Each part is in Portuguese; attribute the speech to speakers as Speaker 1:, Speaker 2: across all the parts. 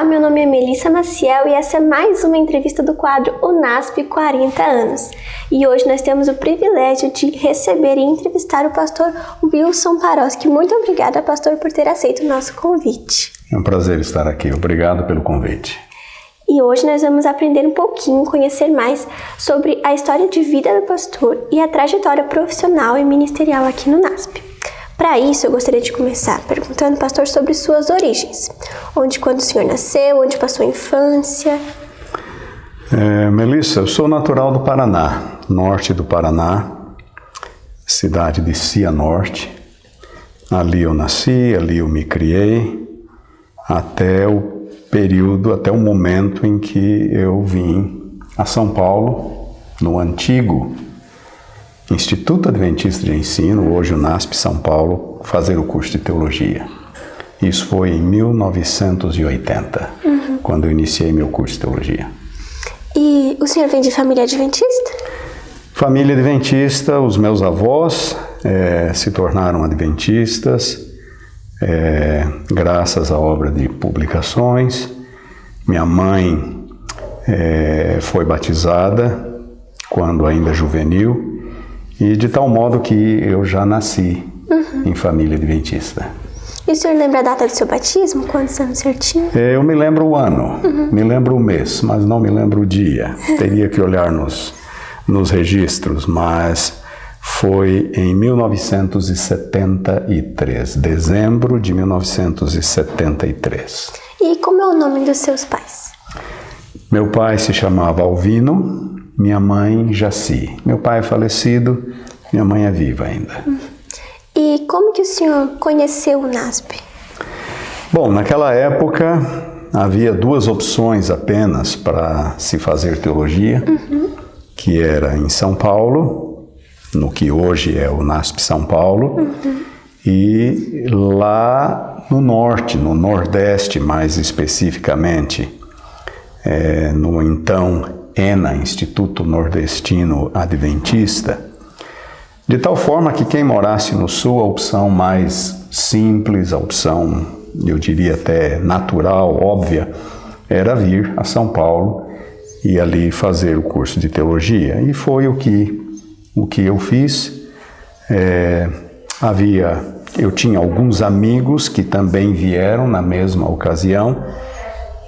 Speaker 1: Olá, meu nome é Melissa Maciel e essa é mais uma entrevista do quadro UNASP 40 anos. E hoje nós temos o privilégio de receber e entrevistar o pastor Wilson Paroski. Muito obrigada, pastor, por ter aceito o nosso convite.
Speaker 2: É um prazer estar aqui. Obrigado pelo convite.
Speaker 1: E hoje nós vamos aprender um pouquinho, conhecer mais sobre a história de vida do pastor e a trajetória profissional e ministerial aqui no UNASP. Para isso, eu gostaria de começar perguntando, pastor, sobre suas origens. Quando o senhor nasceu, onde passou a infância?
Speaker 2: Melissa, eu sou natural do Paraná, norte do Paraná, cidade de Cianorte. Ali eu nasci, ali eu me criei, até o momento em que eu vim a São Paulo, no antigo Instituto Adventista de Ensino, hoje UNASP São Paulo, fazer o curso de teologia. Isso foi em 1980, quando eu iniciei meu curso de teologia.
Speaker 1: E o senhor vem de família adventista?
Speaker 2: Família adventista, os meus avós se tornaram adventistas, graças à obra de publicações. Minha mãe foi batizada quando ainda juvenil, e de tal modo que eu já nasci em família adventista.
Speaker 1: E o senhor lembra a data do seu batismo? Quantos anos o senhor tinha?
Speaker 2: Eu me lembro o ano, me lembro o mês, mas não me lembro o dia. Teria que olhar nos registros, mas foi em 1973, dezembro de 1973.
Speaker 1: E como é o nome dos seus pais?
Speaker 2: Meu pai se chamava Alvino, minha mãe Jaci. Meu pai é falecido, minha mãe é viva ainda.
Speaker 1: E como que o senhor conheceu o UNASP?
Speaker 2: Bom, naquela época havia duas opções apenas para se fazer teologia, que era em São Paulo, no que hoje é o UNASP São Paulo, e lá no norte, no nordeste mais especificamente, no então ENA, Instituto Nordestino Adventista, de tal forma que quem morasse no sul, a opção mais simples, a opção, eu diria até natural, óbvia, era vir a São Paulo e ali fazer o curso de teologia. E foi o que eu fiz. Eu tinha alguns amigos que também vieram na mesma ocasião,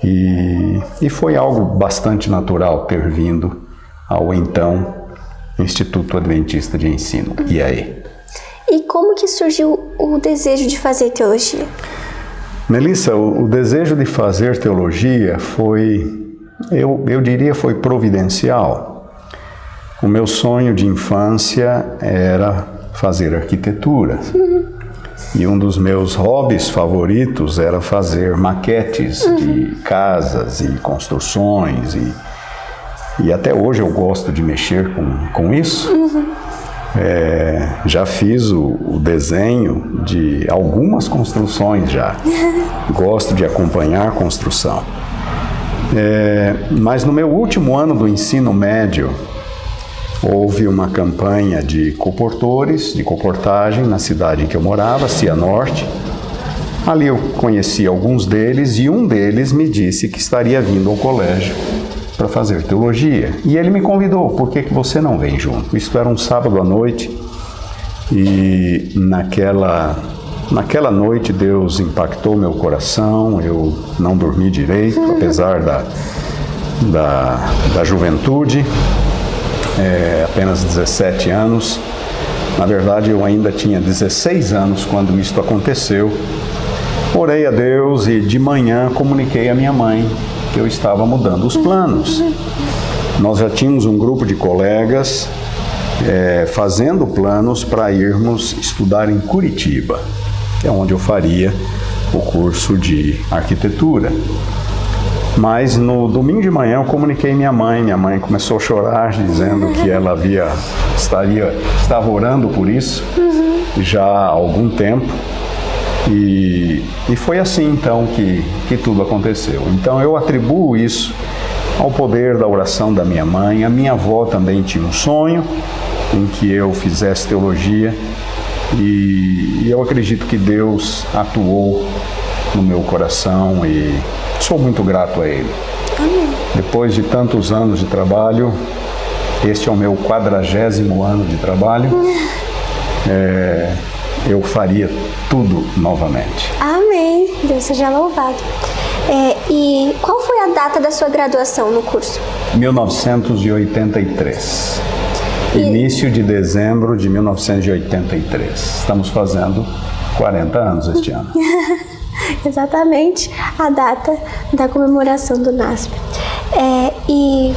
Speaker 2: e foi algo bastante natural ter vindo ao então Instituto Adventista de Ensino, IAE. E
Speaker 1: como que surgiu o desejo de fazer teologia?
Speaker 2: Melissa, o desejo de fazer teologia foi, eu diria, foi providencial. O meu sonho de infância era fazer arquitetura. E um dos meus hobbies favoritos era fazer maquetes de casas e construções, e até hoje eu gosto de mexer com isso. Já fiz o desenho de algumas construções já. Gosto de acompanhar a construção. Mas no meu último ano do ensino médio, houve uma campanha de comportores, de comportagem na cidade em que eu morava, Cianorte. Ali eu conheci alguns deles e um deles me disse que estaria vindo ao colégio para fazer teologia. E ele me convidou, por que você não vem junto? Isso era um sábado à noite e naquela noite Deus impactou meu coração, eu não dormi direito, apesar da juventude. Apenas 17 anos. Na verdade, eu ainda tinha 16 anos quando isso aconteceu. Orei a Deus e de manhã comuniquei à minha mãe que eu estava mudando os planos. Nós já tínhamos um grupo de colegas fazendo planos para irmos estudar em Curitiba, que é onde eu faria o curso de arquitetura. Mas no domingo de manhã eu comuniquei minha mãe começou a chorar, dizendo que ela estava orando por isso já há algum tempo, e foi assim então que tudo aconteceu. Então eu atribuo isso ao poder da oração da minha mãe. A minha avó também tinha um sonho em que eu fizesse teologia, e eu acredito que Deus atuou no meu coração e sou muito grato a Ele.
Speaker 1: Amém.
Speaker 2: Depois de tantos anos de trabalho, este é o meu 40º ano de trabalho, eu faria tudo novamente.
Speaker 1: Amém. Deus seja louvado. E qual foi a data da sua graduação no curso?
Speaker 2: 1983. Início de dezembro de 1983. Estamos fazendo 40 anos este ano.
Speaker 1: Exatamente a data da comemoração do NASP. E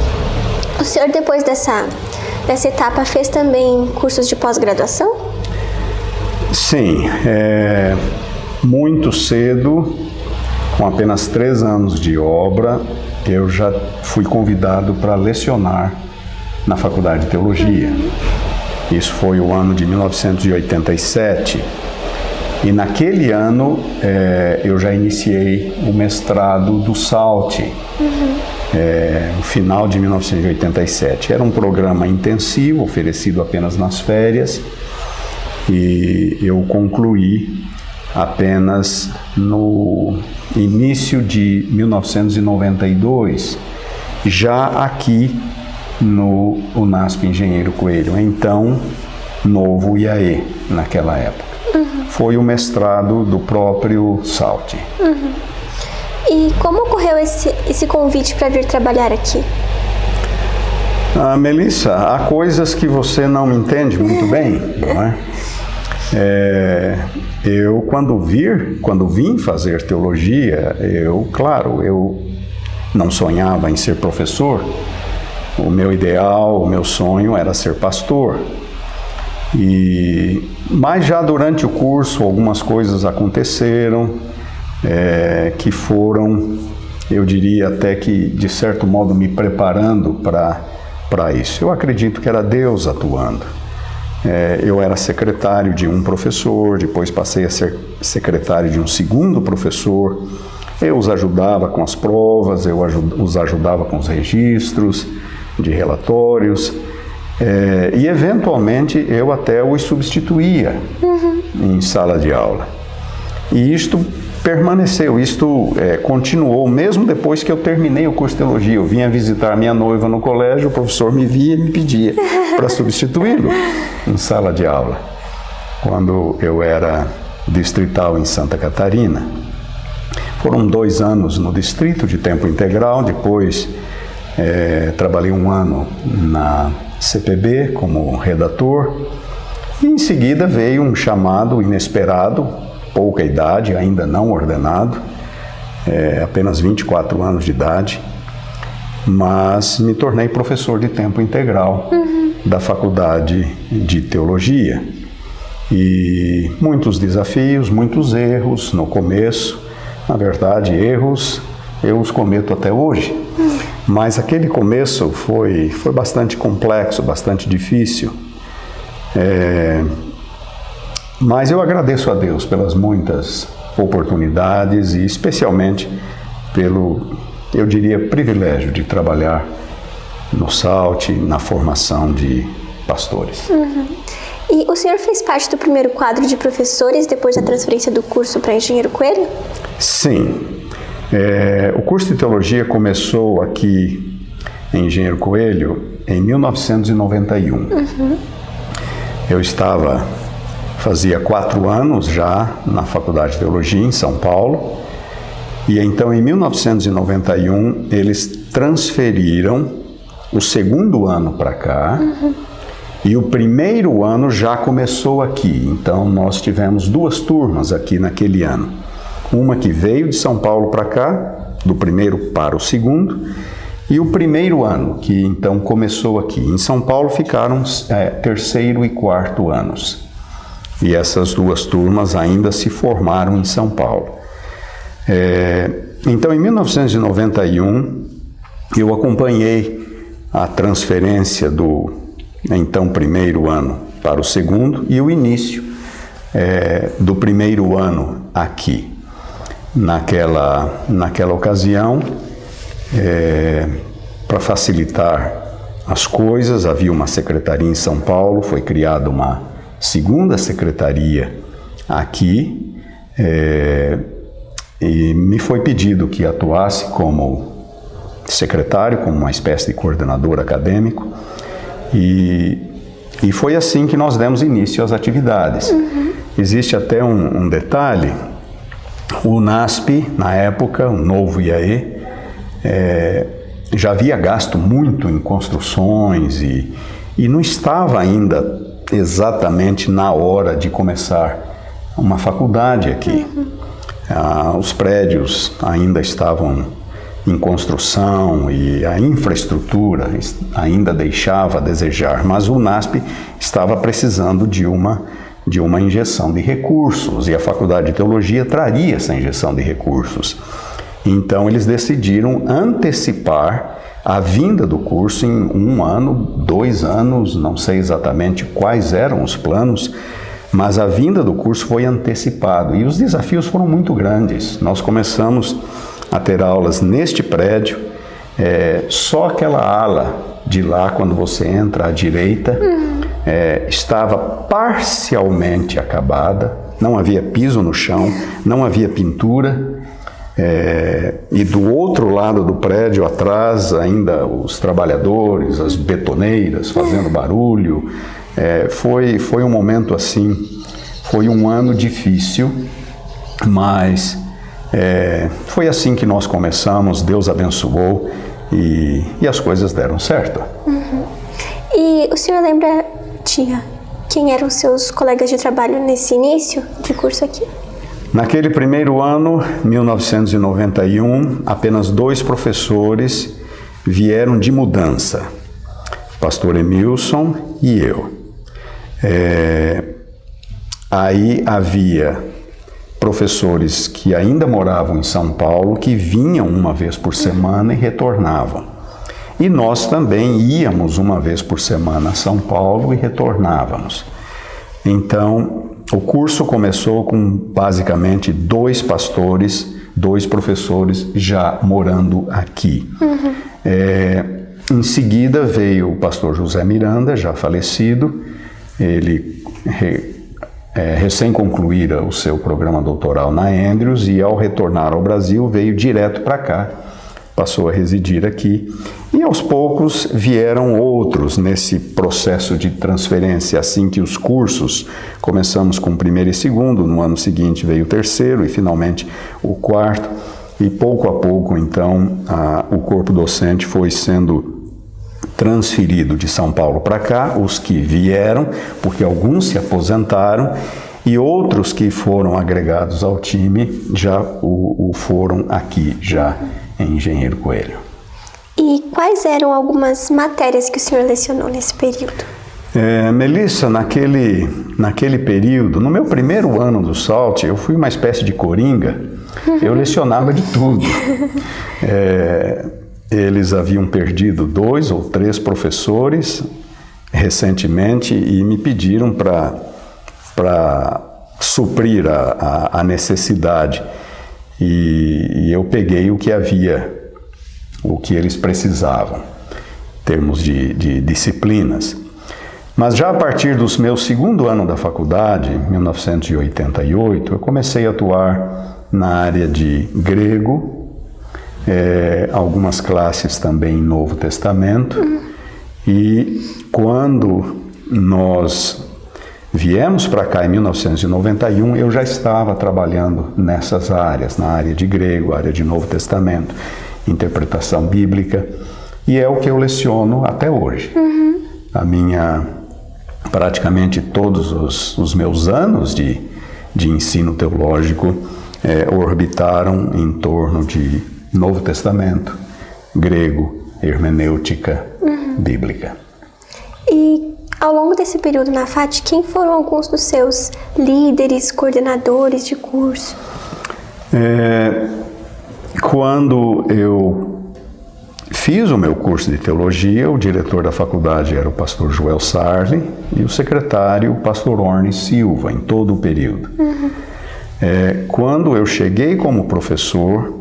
Speaker 1: o senhor, depois dessa etapa, fez também cursos de pós-graduação?
Speaker 2: Sim, muito cedo, com apenas 3 anos de obra, eu já fui convidado para lecionar na Faculdade de Teologia. Isso foi o ano de 1987. E naquele ano eu já iniciei o mestrado do SALT, no final de 1987. Era um programa intensivo, oferecido apenas nas férias, e eu concluí apenas no início de 1992, já aqui no UNASP Engenheiro Coelho, então novo IAE naquela época. Foi o mestrado do próprio SALT.
Speaker 1: E como ocorreu esse convite para vir trabalhar aqui?
Speaker 2: Melissa, há coisas que você não entende muito bem, não é? Eu, quando vim fazer teologia, eu não sonhava em ser professor. O meu ideal, o meu sonho era ser pastor. Mas já durante o curso, algumas coisas aconteceram que foram, eu diria até que, de certo modo, me preparando para isso. Eu acredito que era Deus atuando. Eu era secretário de um professor, depois passei a ser secretário de um segundo professor. Eu os ajudava com as provas, os ajudava com os registros de relatórios. E eventualmente eu até os substituía em sala de aula. E isto permaneceu, continuou, mesmo depois que eu terminei o curso de teologia. Eu vinha visitar minha noiva no colégio, o professor me via e me pedia para substituí-lo em sala de aula, quando eu era distrital em Santa Catarina. Foram 2 anos no distrito de tempo integral, depois trabalhei 1 ano na CPB como redator, e em seguida veio um chamado inesperado, pouca idade, ainda não ordenado, apenas 24 anos de idade, mas me tornei professor de tempo integral da Faculdade de Teologia. E muitos desafios, muitos erros no começo. Na verdade, erros eu os cometo até hoje. Mas aquele começo foi bastante complexo, bastante difícil. Mas eu agradeço a Deus pelas muitas oportunidades e especialmente pelo, eu diria, privilégio de trabalhar no SALT, na formação de pastores.
Speaker 1: E o senhor fez parte do primeiro quadro de professores depois da transferência do curso para Engenheiro Coelho?
Speaker 2: Sim. O curso de teologia começou aqui em Engenheiro Coelho em 1991. Eu fazia 4 anos já na Faculdade de Teologia em São Paulo, e então em 1991 eles transferiram o 2º ano para cá, e o 1º ano já começou aqui. Então nós tivemos 2 turmas aqui naquele ano. Uma que veio de São Paulo para cá, do 1º para o 2º, e o 1º ano, que então começou aqui. Em São Paulo ficaram 3º e 4º anos. E essas 2 turmas ainda se formaram em São Paulo. Então, em 1991, eu acompanhei a transferência do então 1º ano para o 2º e o início do 1º ano aqui. Naquela ocasião, para facilitar as coisas, havia uma secretaria em São Paulo, foi criada uma 2ª secretaria aqui, E me foi pedido que atuasse como secretário, como uma espécie de coordenador acadêmico, e foi assim que nós demos início às atividades. Existe até um detalhe: o NASP, na época, o novo IAE, já havia gasto muito em construções e não estava ainda exatamente na hora de começar uma faculdade aqui. Os prédios ainda estavam em construção e a infraestrutura ainda deixava a desejar, mas o NASP estava precisando de uma injeção de recursos, e a Faculdade de Teologia traria essa injeção de recursos. Então eles decidiram antecipar a vinda do curso em 1 ano, 2 anos, não sei exatamente quais eram os planos, mas a vinda do curso foi antecipado e os desafios foram muito grandes. Nós começamos a ter aulas neste prédio, só aquela ala de lá, quando você entra à direita, estava parcialmente acabada, não havia piso no chão, não havia pintura, e do outro lado do prédio, atrás, ainda os trabalhadores, as betoneiras fazendo barulho. Foi um momento assim, foi um ano difícil, mas foi assim que nós começamos. Deus abençoou e as coisas deram certo.
Speaker 1: E o senhor lembra, tia, quem eram os seus colegas de trabalho nesse início de curso aqui?
Speaker 2: Naquele primeiro ano, 1991, apenas 2 professores vieram de mudança, pastor Emilson e eu. Aí havia professores que ainda moravam em São Paulo, que vinham uma vez por semana e retornavam. E nós também íamos uma vez por semana a São Paulo e retornávamos. Então, o curso começou com basicamente 2 pastores, 2 professores já morando aqui. Em seguida veio o pastor José Miranda, já falecido. Ele recém concluíra o seu programa doutoral na Andrews e, ao retornar ao Brasil, veio direto para cá, passou a residir aqui. E aos poucos vieram outros nesse processo de transferência, assim que os cursos, começamos com o 1º e 2º, no ano seguinte veio o 3º e finalmente o 4º, e pouco a pouco então o corpo docente foi sendo transferido de São Paulo para cá, os que vieram, porque alguns se aposentaram, e outros que foram agregados ao time já o foram aqui, já em Engenheiro Coelho.
Speaker 1: E quais eram algumas matérias que o senhor lecionou nesse período?
Speaker 2: Melissa, naquele período, no meu primeiro ano do SALT, eu fui uma espécie de coringa, eu lecionava de tudo. Eles haviam perdido 2 ou 3 professores recentemente e me pediram para suprir a necessidade. E eu peguei o que havia, o que eles precisavam, em termos de disciplinas. Mas já a partir do meu 2º ano da faculdade, em 1988, eu comecei a atuar na área de grego, algumas classes também em Novo Testamento. E quando nós viemos para cá em 1991, eu já estava trabalhando nessas áreas, na área de grego, área de Novo Testamento, interpretação bíblica, e é o que eu leciono até hoje. Praticamente todos os meus anos de ensino teológico orbitaram em torno de Novo Testamento, grego, hermenêutica bíblica.
Speaker 1: E ao longo desse período na FAT, quem foram alguns dos seus líderes, coordenadores de curso?
Speaker 2: Quando eu fiz o meu curso de teologia, o diretor da faculdade era o pastor Joel Sarli e o secretário, o pastor Orne Silva, em todo o período. Quando eu cheguei como professor,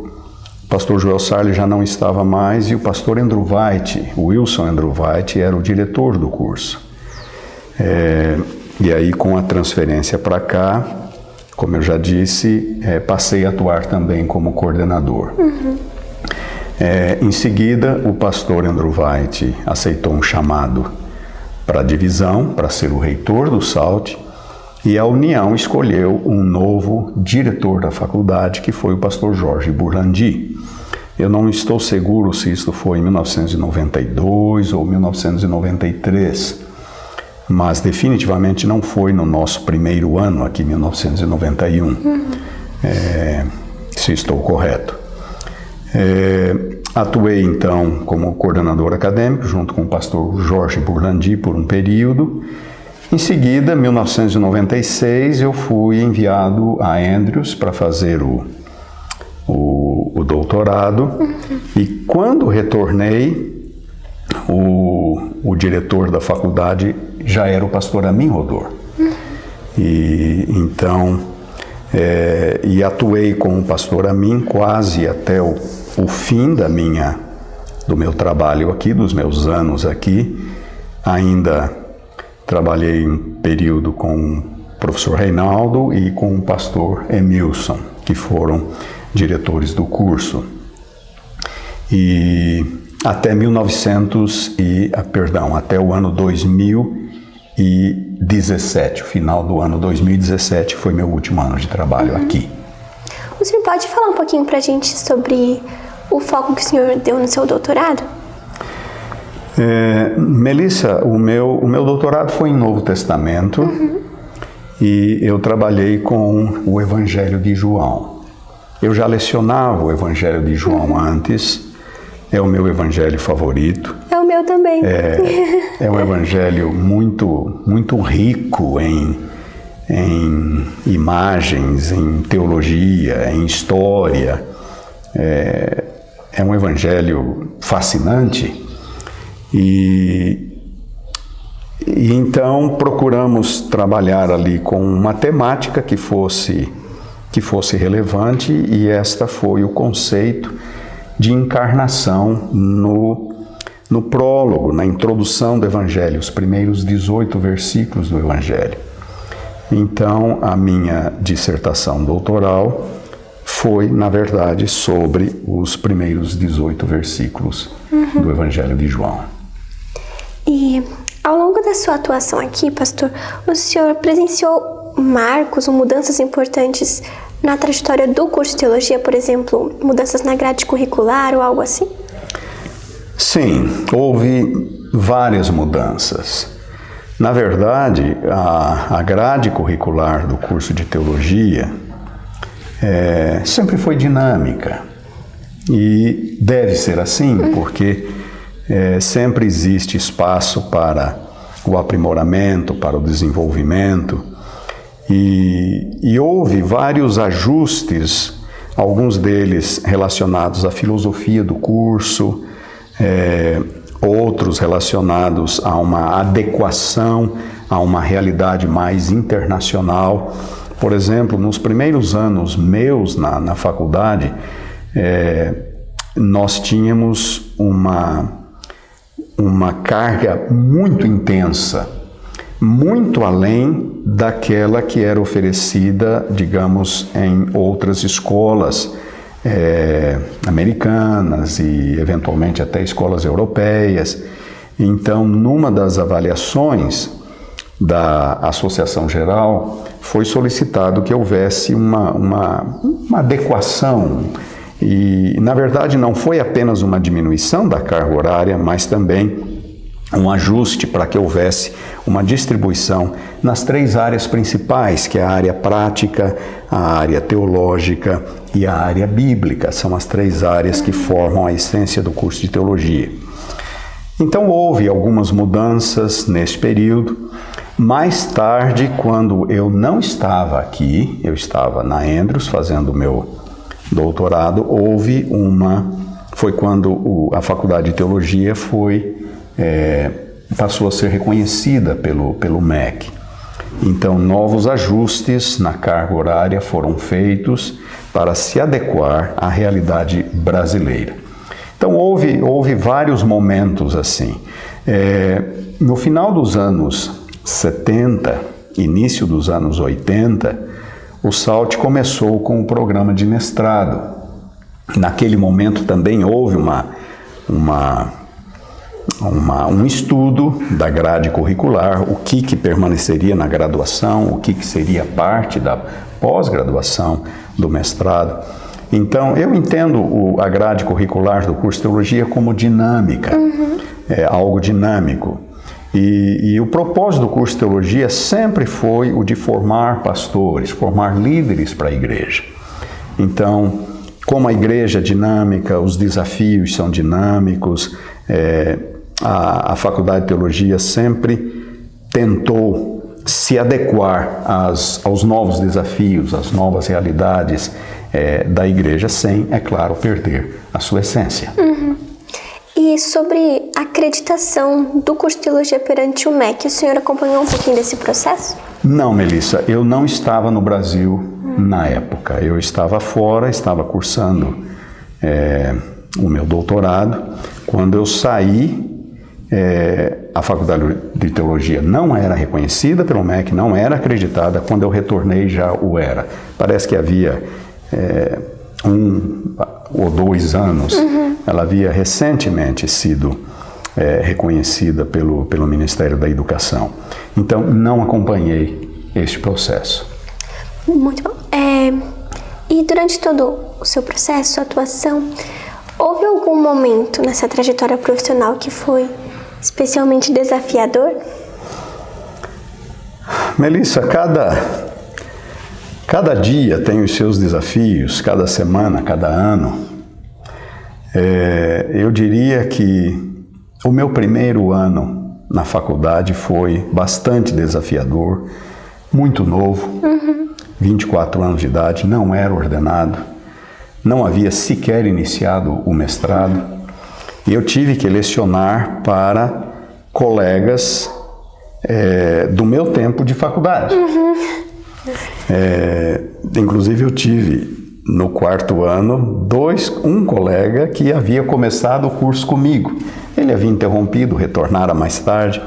Speaker 2: o pastor Joel Sarli já não estava mais e o pastor Andrew White, o Wilson Andrew White, era o diretor do curso. E aí, com a transferência para cá, como eu já disse, passei a atuar também como coordenador. Em seguida, o pastor Andrew White aceitou um chamado para a divisão, para ser o reitor do SALT, e a União escolheu um novo diretor da faculdade, que foi o pastor Jorge Burlandi. Eu não estou seguro se isso foi em 1992 ou 1993, mas definitivamente não foi no nosso primeiro ano, aqui em 1991, se estou correto. Atuei então como coordenador acadêmico junto com o pastor Jorge Burlandi por um período. Em seguida, em 1996, eu fui enviado a Andrews para fazer o doutorado. E quando retornei, o diretor da faculdade já era o pastor Amin Rodor. E então, e atuei com o pastor Amin quase até o fim do meu trabalho aqui, dos meus anos aqui. Ainda trabalhei um período com o professor Reinaldo e com o pastor Emilson, que foram diretores do curso. E até até o ano 2017, o final do ano 2017 foi meu último ano de trabalho aqui.
Speaker 1: O senhor pode falar um pouquinho para a gente sobre o foco que o senhor deu no seu doutorado?
Speaker 2: Melissa, o meu doutorado foi em Novo Testamento e eu trabalhei com o Evangelho de João. Eu já lecionava o Evangelho de João antes, é o meu evangelho favorito.
Speaker 1: É o meu também.
Speaker 2: É um evangelho muito, muito rico em imagens, em teologia, em história. É um evangelho fascinante. E então procuramos trabalhar ali com uma temática que fosse relevante, e esta foi o conceito de encarnação no prólogo, na introdução do Evangelho, os primeiros 18 versículos do Evangelho. Então, a minha dissertação doutoral foi, na verdade, sobre os primeiros 18 versículos do Evangelho de João.
Speaker 1: E ao longo da sua atuação aqui, pastor, o senhor presenciou marcos ou mudanças importantes na trajetória do curso de teologia, por exemplo, mudanças na grade curricular ou algo assim?
Speaker 2: Sim, houve várias mudanças. Na verdade, a grade curricular do curso de teologia sempre foi dinâmica. E deve ser assim, porque sempre existe espaço para o aprimoramento, para o desenvolvimento. E houve vários ajustes, alguns deles relacionados à filosofia do curso, outros relacionados a uma adequação a uma realidade mais internacional. Por exemplo, nos primeiros anos meus na faculdade, nós tínhamos uma carga muito intensa, muito além daquela que era oferecida, digamos, em outras escolas americanas e, eventualmente, até escolas europeias. Então, numa das avaliações da Associação Geral, foi solicitado que houvesse uma adequação. E, na verdade, não foi apenas uma diminuição da carga horária, mas também um ajuste para que houvesse uma distribuição nas 3 áreas principais, que é a área prática, a área teológica e a área bíblica. São as 3 áreas que formam a essência do curso de teologia. Então, houve algumas mudanças nesse período. Mais tarde, quando eu não estava aqui, eu estava na Andrews fazendo o meu doutorado, foi quando a Faculdade de Teologia passou a ser reconhecida pelo MEC. Então, novos ajustes na carga horária foram feitos para se adequar à realidade brasileira. Então, houve vários momentos assim. No final dos anos 70, início dos anos 80, o SALT começou com o programa de mestrado. Naquele momento também houve um estudo da grade curricular, o que permaneceria na graduação, o que seria parte da pós-graduação do mestrado. Então, eu entendo a grade curricular do curso de Teologia como dinâmica, é algo dinâmico. E o propósito do curso de Teologia sempre foi o de formar pastores, formar líderes para a igreja. Então, como a igreja é dinâmica, os desafios são dinâmicos, a Faculdade de Teologia sempre tentou se adequar aos novos desafios, às novas realidades da igreja, sem, é claro, perder a sua essência.
Speaker 1: E sobre a acreditação do curso de Teologia perante o MEC, o senhor acompanhou um pouquinho desse processo?
Speaker 2: Não, Melissa, eu não estava no Brasil na época. Eu estava fora, estava cursando o meu doutorado. Quando eu saí, a Faculdade de Teologia não era reconhecida pelo MEC, não era acreditada. Quando eu retornei, já o era. Parece que havia 1 ou 2 anos, ela havia recentemente sido reconhecida pelo Ministério da Educação. Então, não acompanhei este processo.
Speaker 1: Muito bom. E durante todo o seu processo, sua atuação, houve algum momento nessa trajetória profissional que foi especialmente desafiador?
Speaker 2: Melissa, cada dia tem os seus desafios, cada semana, cada ano. Eu diria que o meu primeiro ano na faculdade foi bastante desafiador, muito novo, 24 anos de idade, não era ordenado, não havia sequer iniciado o mestrado, e eu tive que lecionar para colegas do meu tempo de faculdade. Inclusive eu tive no 4º ano um colega que havia começado o curso comigo. Ele havia interrompido, retornara mais tarde.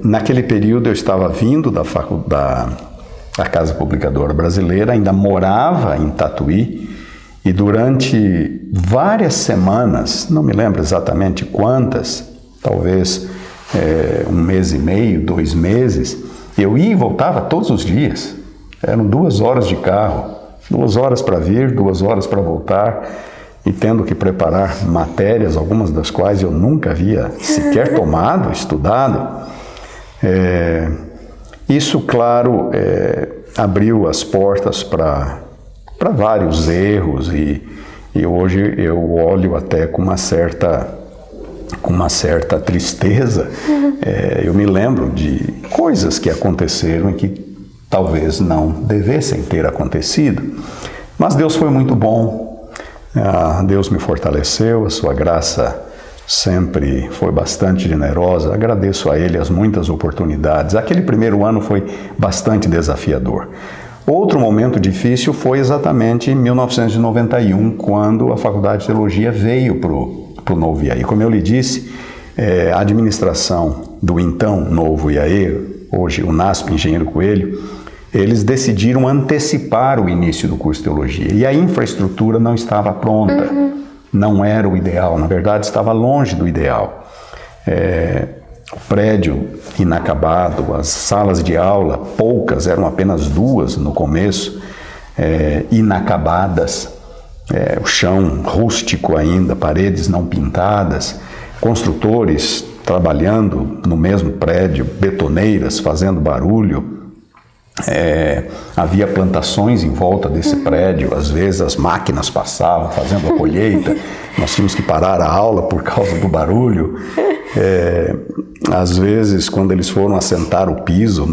Speaker 2: Naquele período eu estava vindo da Casa Publicadora Brasileira, ainda morava em Tatuí, e durante várias semanas, não me lembro exatamente quantas, talvez 1 mês e meio, 2 meses, eu ia e voltava todos os dias. Eram 2 horas de carro, 2 horas para vir, 2 horas para voltar, e tendo que preparar matérias, algumas das quais eu nunca havia sequer tomado, estudado. Isso, claro, abriu as portas para vários erros, e hoje eu olho até com uma certa tristeza. Eu me lembro de coisas que aconteceram e que talvez não devessem ter acontecido, mas Deus foi muito bom. Deus me fortaleceu, a sua graça sempre foi bastante generosa. Agradeço a Ele as muitas oportunidades. Aquele primeiro ano foi bastante desafiador. Outro momento difícil foi exatamente em 1991, quando a Faculdade de Teologia veio para o Novo IAE. Como eu lhe disse, a administração do então Novo IAE, hoje o NASP Engenheiro Coelho, eles decidiram antecipar o início do curso de Teologia. E a infraestrutura não estava pronta, não era o ideal, na verdade estava longe do ideal. O prédio inacabado, as salas de aula, poucas, eram apenas 2 no começo, inacabadas, o chão rústico ainda, paredes não pintadas, construtores trabalhando no mesmo prédio, betoneiras fazendo barulho. Havia plantações em volta desse prédio, às vezes as máquinas passavam fazendo a colheita, nós tínhamos que parar a aula por causa do barulho. Às vezes, quando eles foram assentar o piso,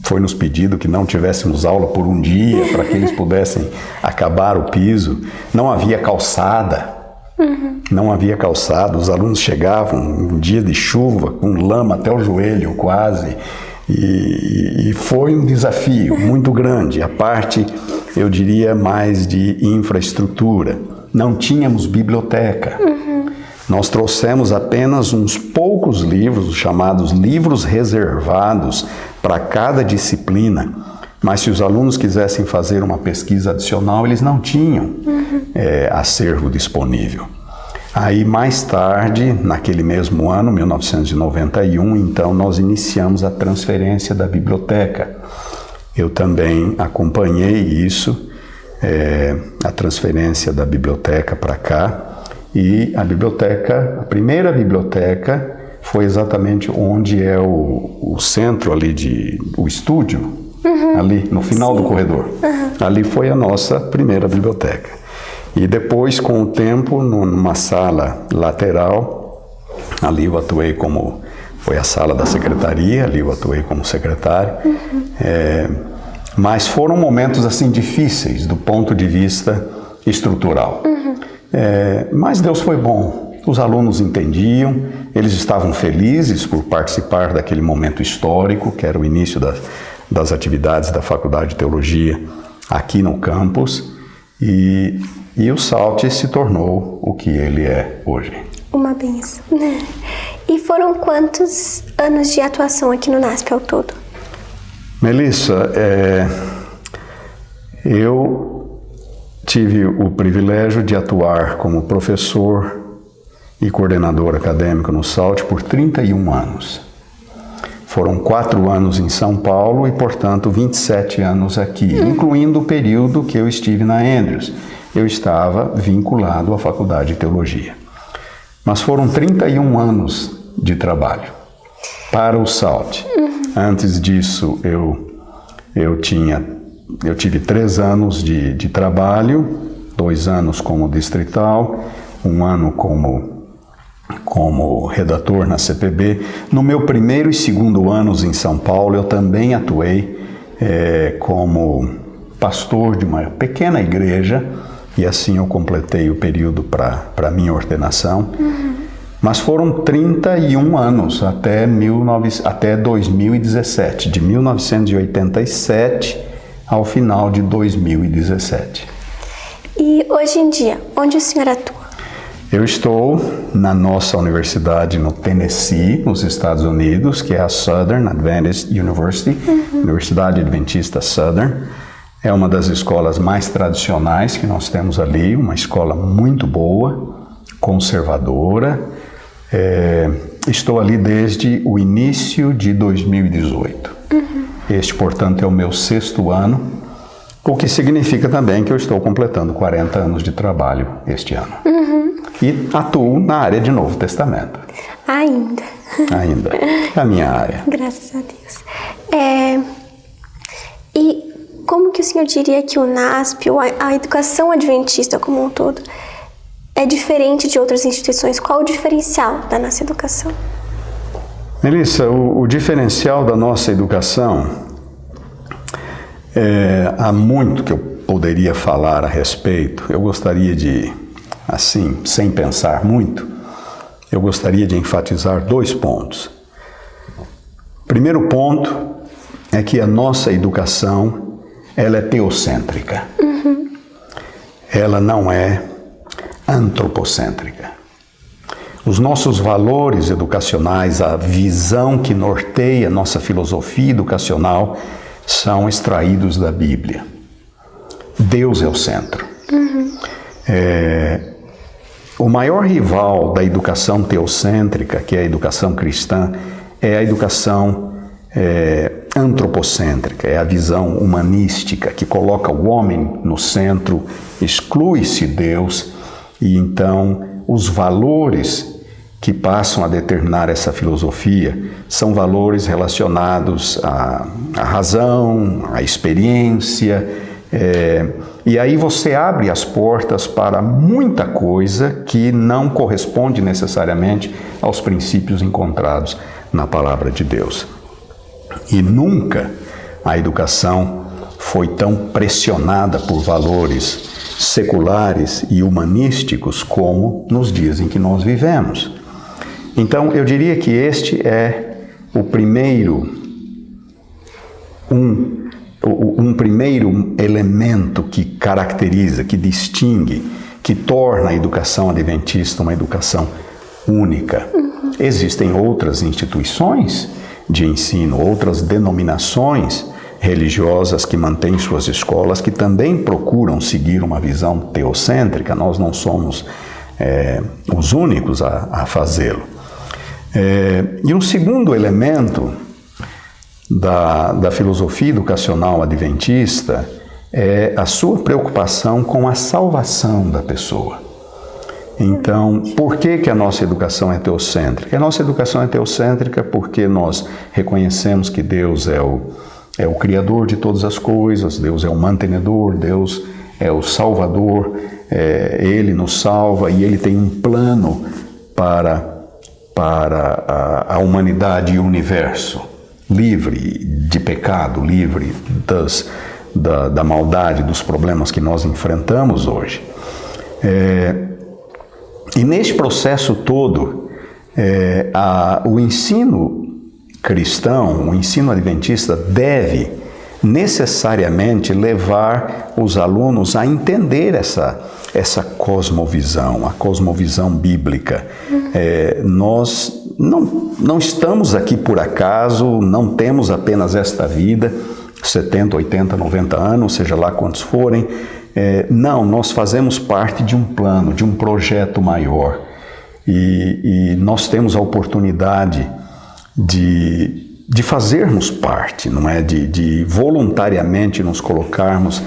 Speaker 2: foi nos pedido que não tivéssemos aula por um dia, para que eles pudessem acabar o piso. Não havia calçada, os alunos chegavam um dia de chuva, com lama até o joelho quase, e foi um desafio muito grande, a parte, eu diria, mais de infraestrutura. Não tínhamos biblioteca. Nós trouxemos apenas uns poucos livros, chamados livros reservados para cada disciplina, Mas se os alunos quisessem fazer uma pesquisa adicional, eles não tinham acervo disponível. Aí, mais tarde, naquele mesmo ano, 1991, então, nós iniciamos a transferência da biblioteca. Eu também acompanhei isso, a transferência da biblioteca para cá. E a primeira biblioteca, foi exatamente onde é o centro ali, o estúdio, ali no final do corredor. Ali foi a nossa primeira biblioteca. E depois, com o tempo, numa sala lateral, ali eu atuei foi a sala da secretaria, ali eu atuei como secretário. Mas foram momentos assim difíceis do ponto de vista estrutural. Mas Deus foi bom. Os alunos entendiam, eles estavam felizes por participar daquele momento histórico, que era o início das atividades da Faculdade de Teologia aqui no campus, e o SALT se tornou o que ele é hoje.
Speaker 1: Uma bênção. E foram quantos anos de atuação aqui no NASP ao todo?
Speaker 2: Melissa, eu tive o privilégio de atuar como professor e coordenador acadêmico no SALT por 31 anos. Foram 4 anos em São Paulo e, portanto, 27 anos aqui, incluindo o período que eu estive na Andrews. Eu estava vinculado à Faculdade de Teologia. Mas foram 31 anos de trabalho para o SALT. Antes disso, eu tive 3 anos de trabalho, 2 anos como distrital, 1 ano como redator na CPB. No meu primeiro e segundo anos em São Paulo, eu também atuei como pastor de uma pequena igreja, e assim eu completei o período para minha ordenação. Mas foram 31 anos até 2017, de 1987 ao final de 2017.
Speaker 1: E hoje em dia, onde o senhor atua?
Speaker 2: Eu estou na nossa universidade no Tennessee, nos Estados Unidos, que é a Southern Adventist University, Universidade Adventista Southern. É uma das escolas mais tradicionais que nós temos ali, uma escola muito boa, conservadora. Estou ali desde o início de 2018. Este, portanto, é o meu 6º ano, o que significa também que eu estou completando 40 anos de trabalho este ano. E atuo na área de Novo Testamento.
Speaker 1: Ainda.
Speaker 2: É a minha área.
Speaker 1: Graças a Deus. E como que o senhor diria que o NASP, ou a educação adventista como um todo, é diferente de outras instituições? Qual o diferencial da nossa educação?
Speaker 2: Melissa, o diferencial da nossa educação, há muito que eu poderia falar a respeito. Eu gostaria de, assim, sem pensar muito, eu gostaria de enfatizar 2 pontos. Primeiro ponto é que a nossa educação, ela é teocêntrica. Ela não é antropocêntrica. Os nossos valores educacionais, a visão que norteia nossa filosofia educacional, são extraídos da Bíblia. Deus é o centro. O maior rival da educação teocêntrica, que é a educação cristã, é a educação antropocêntrica, é a visão humanística, que coloca o homem no centro, exclui-se Deus, e então os valores que passam a determinar essa filosofia são valores relacionados à razão, à experiência, e aí você abre as portas para muita coisa que não corresponde necessariamente aos princípios encontrados na palavra de Deus. E nunca a educação foi tão pressionada por valores seculares e humanísticos como nos dias em que nós vivemos. Então, eu diria que este é o primeiro, um primeiro elemento que caracteriza, que distingue, que torna a educação adventista uma educação única. Existem outras instituições de ensino, outras denominações religiosas que mantêm suas escolas, que também procuram seguir uma visão teocêntrica. Nós não somos os únicos a fazê-lo. E um segundo elemento da filosofia educacional adventista é a sua preocupação com a salvação da pessoa. Então, por que a nossa educação é teocêntrica? A nossa educação é teocêntrica porque nós reconhecemos que Deus é o Criador de todas as coisas, Deus é o mantenedor, Deus é o Salvador, Ele nos salva e Ele tem um plano para a humanidade e o universo, livre de pecado, livre da maldade, dos problemas que nós enfrentamos hoje. E neste processo todo, o ensino cristão, o ensino adventista deve necessariamente levar os alunos a entender essa cosmovisão, a cosmovisão bíblica. Nós não estamos aqui por acaso, não temos apenas esta vida, 70, 80, 90 anos, seja lá quantos forem. Não, nós fazemos parte de um plano, de um projeto maior. E nós temos a oportunidade de fazermos parte, não é? De voluntariamente nos colocarmos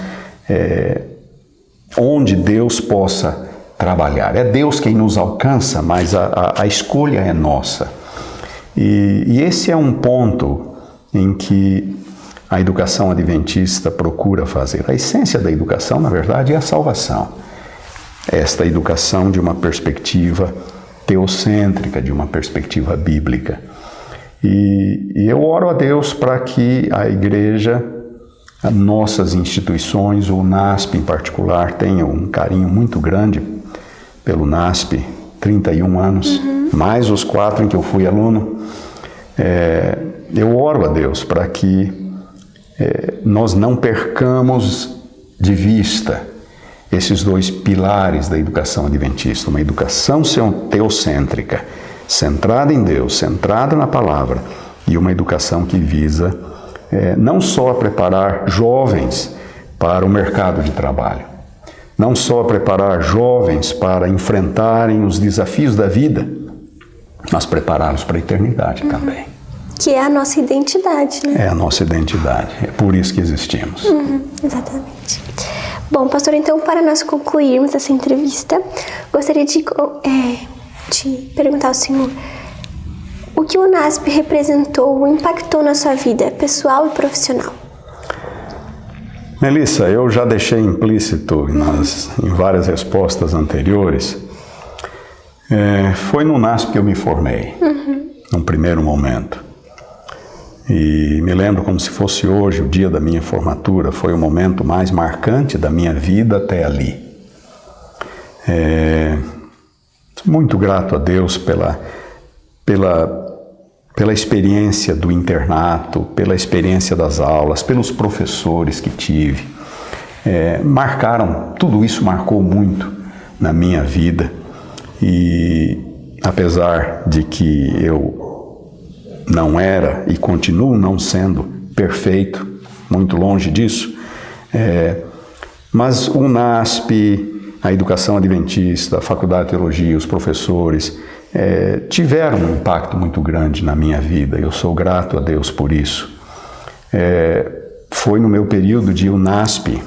Speaker 2: onde Deus possa trabalhar. É Deus quem nos alcança, mas a escolha é nossa. E esse é um ponto em que a educação adventista procura fazer. A essência da educação, na verdade, é a salvação. Esta educação de uma perspectiva teocêntrica, de uma perspectiva bíblica. E eu oro a Deus para que a igreja, as nossas instituições, o NASP em particular, tenham um carinho muito grande pelo NASP, 31 anos, mais os 4 em que eu fui aluno. Eu oro a Deus para que nós não percamos de vista esses dois pilares da educação adventista, uma educação teocêntrica, centrada em Deus, centrada na palavra, e uma educação que visa não só preparar jovens para o mercado de trabalho, não só preparar jovens para enfrentarem os desafios da vida, mas prepará-los para a eternidade também.
Speaker 1: Que é a nossa identidade, né?
Speaker 2: É a nossa identidade, é por isso que existimos.
Speaker 1: Exatamente. Bom, pastor, então, para nós concluirmos essa entrevista, gostaria de perguntar ao senhor o que o NASP representou ou impactou na sua vida pessoal e profissional.
Speaker 2: Melissa, eu já deixei implícito em várias respostas anteriores. Foi no NASP que eu me formei, num primeiro momento. E me lembro como se fosse hoje, o dia da minha formatura, foi o momento mais marcante da minha vida até ali. Muito grato a Deus pela experiência do internato, pela experiência das aulas, pelos professores que tive. Tudo isso marcou muito na minha vida. E apesar de que eu não era e continuo não sendo perfeito, muito longe disso, mas o NASP, a educação adventista, a Faculdade de Teologia, os professores, tiveram um impacto muito grande na minha vida. Eu sou grato a Deus por isso. Foi no meu período de UNASP,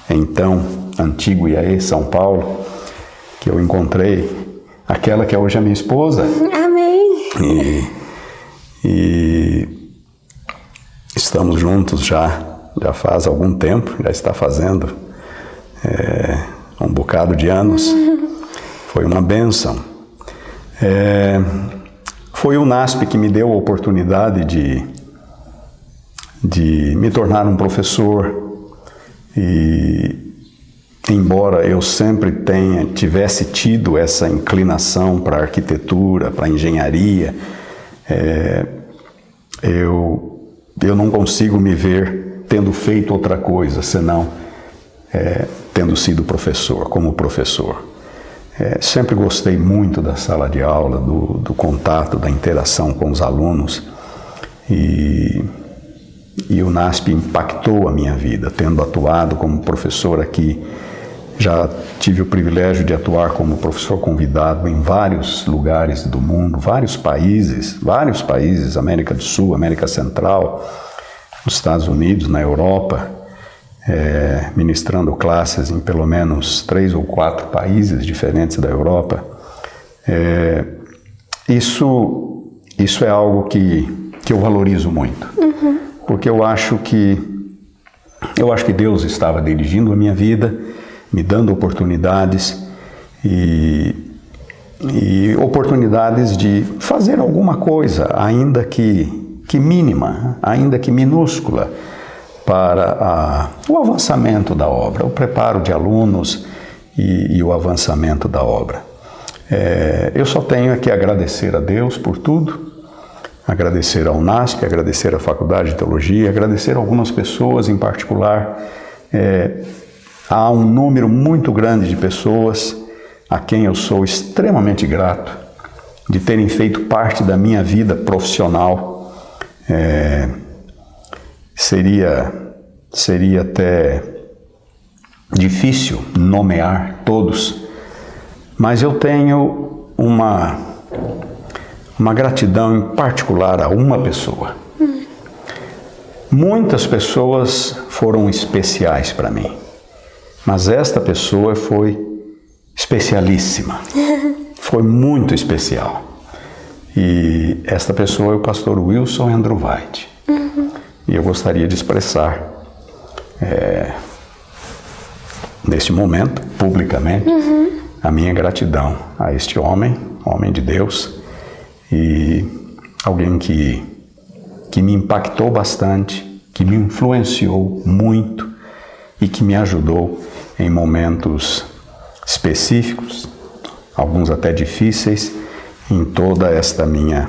Speaker 2: então antigo IAE São Paulo, que eu encontrei aquela que é hoje a minha esposa.
Speaker 1: Amém!
Speaker 2: E estamos juntos já faz algum tempo, já está fazendo um bocado de anos. Foi uma bênção. Foi o NASP que me deu a oportunidade de me tornar um professor. E embora eu sempre tivesse tido essa inclinação para a arquitetura, para a engenharia, eu não consigo me ver tendo feito outra coisa, senão tendo sido professor, como professor. Sempre gostei muito da sala de aula, do contato, da interação com os alunos. E e o NASP impactou a minha vida, tendo atuado como professor aqui. Já tive o privilégio de atuar como professor convidado em vários lugares do mundo, vários países, América do Sul, América Central, nos Estados Unidos, na Europa, ministrando classes em pelo menos 3 ou 4 países diferentes da Europa. Isso é algo que eu valorizo muito, porque eu acho que Deus estava dirigindo a minha vida, me dando oportunidades e oportunidades de fazer alguma coisa, ainda que mínima, ainda que minúscula, para o avançamento da obra, o preparo de alunos e o avançamento da obra. Eu só tenho que agradecer a Deus por tudo, agradecer ao NASP, agradecer à Faculdade de Teologia, agradecer a algumas pessoas em particular. Há um número muito grande de pessoas a quem eu sou extremamente grato de terem feito parte da minha vida profissional. Seria até difícil nomear todos, mas eu tenho uma gratidão em particular a uma pessoa. Muitas pessoas foram especiais para mim, mas esta pessoa foi especialíssima, foi muito especial. E esta pessoa é o pastor Wilson Endruvaiti. E eu gostaria de expressar, neste momento, publicamente, a minha gratidão a este homem de Deus, e alguém que me impactou bastante, que me influenciou muito e que me ajudou em momentos específicos, alguns até difíceis, em toda esta minha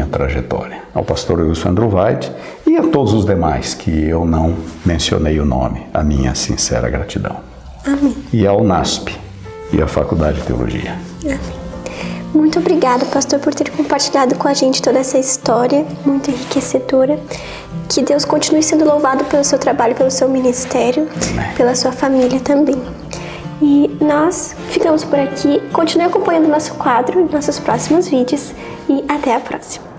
Speaker 2: trajetória. Ao pastor Wilson Endruvaiti e a todos os demais que eu não mencionei o nome, a minha sincera gratidão.
Speaker 1: Amém.
Speaker 2: E ao NASP e à Faculdade de Teologia.
Speaker 1: Amém. Muito obrigada, pastor, por ter compartilhado com a gente toda essa história muito enriquecedora. Que Deus continue sendo louvado pelo seu trabalho, pelo seu ministério, pela sua família também. E nós ficamos por aqui. Continue acompanhando nosso quadro e nossos próximos vídeos. E até a próxima.